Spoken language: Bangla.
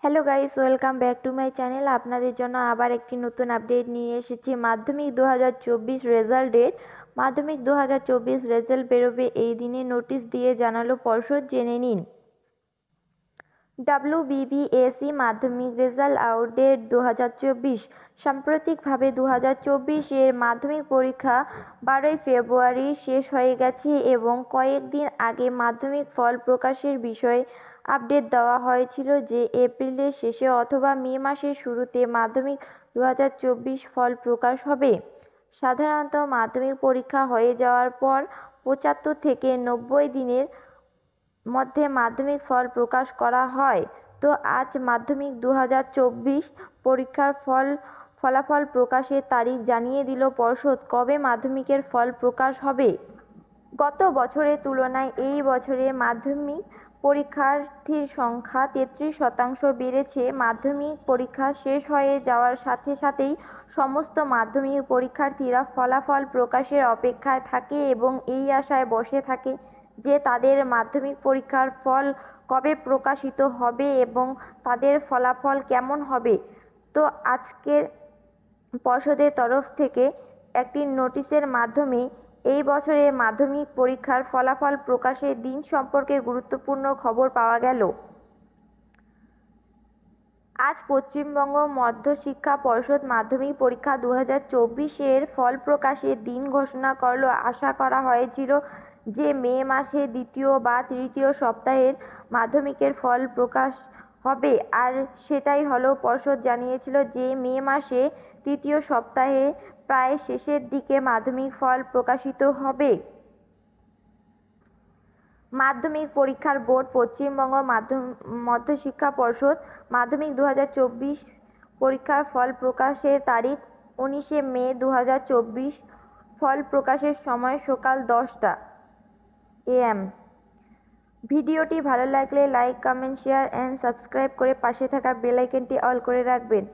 Hello guys, welcome back to my channel. আপনাদের জন্য আবার একটি নতুন আপডেট নিয়ে এসেছি। মাধ্যমিক 2024 রেজাল্ট ডেট। মাধ্যমিক 2024 রেজাল্ট বেরোবে এই দিনে নোটিশ দিয়ে জানালো পর্ষদ, জেনে নিন। WBBSE মাধ্যমিক রেজাল্ট আউট ডেট 2024। সাম্প্রতিকভাবে 2024 এর মাধ্যমিক পরীক্ষা 12ই ফেব্রুয়ারি শেষ হয়ে গেছে এবং কয়েকদিন আগে মাধ্যমিক ফল প্রকাশের বিষয়ে আপডেট দেওয়া হয়েছিল যে এপ্রিলের শেষে অথবা মে মাসের শুরুতে মাধ্যমিক 2024 ফল প্রকাশ হবে। সাধারণত মাধ্যমিক পরীক্ষা হয়ে যাওয়ার পর 75 থেকে 90 দিনের মধ্যে মাধ্যমিক ফল প্রকাশ করা হয়। তো আজ মাধ্যমিক 2024 পরীক্ষার ফলাফল প্রকাশের তারিখ জানিয়ে দিল পর্ষদ। কবে মাধ্যমিকের ফল প্রকাশ হবে? গত বছরের তুলনায় এই বছরে মাধ্যমিক পরীক্ষার্থীর সংখ্যা 33% বেড়েছে। মাধ্যমিক পরীক্ষা শেষ হয়ে যাওয়ার সাথে সাথেই সমস্ত মাধ্যমিক পরীক্ষার্থীরা ফলাফল প্রকাশের অপেক্ষায় থাকে এবং এই আশায় বসে থাকে যে তাদের মাধ্যমিক পরীক্ষার ফল কবে প্রকাশিত হবে এবং তাদের ফলাফল কেমন হবে। তো আজকের পর্ষদের তরফ থেকে একটি নোটিশের মাধ্যমে এই বছরের মাধ্যমিক পরীক্ষার ফলাফল প্রকাশের দিন সম্পর্কে গুরুত্বপূর্ণ খবর পাওয়া গেল। আজ পশ্চিমবঙ্গ মধ্যশিক্ষা পর্ষদ মাধ্যমিক পরীক্ষা 2024 এর ফল প্রকাশের দিন ঘোষণা করল। আশা করা হয়েছিল যে মে মাসে দ্বিতীয় বা তৃতীয় সপ্তাহের মাধ্যমিকের ফল প্রকাশ হবে, আর সেটাই হলো। পর্ষদ জানিয়েছিল যে মে মাসে তৃতীয় সপ্তাহে প্রায় শেষের দিকে মাধ্যমিক ফল প্রকাশিত হবে। মাধ্যমিক পরীক্ষার বোর্ড পশ্চিমবঙ্গ মধ্যশিক্ষা পর্ষদ মাধ্যমিক 2024 পরীক্ষার ফল প্রকাশের তারিখ 19শে মে 2024। ফল প্রকাশের সময় সকাল 10টা AM। ভিডিওটি ভালো লাগলে like, comment, share and subscribe করে পাশে থাকা বেল আইকনটি অল করে রাখবেন।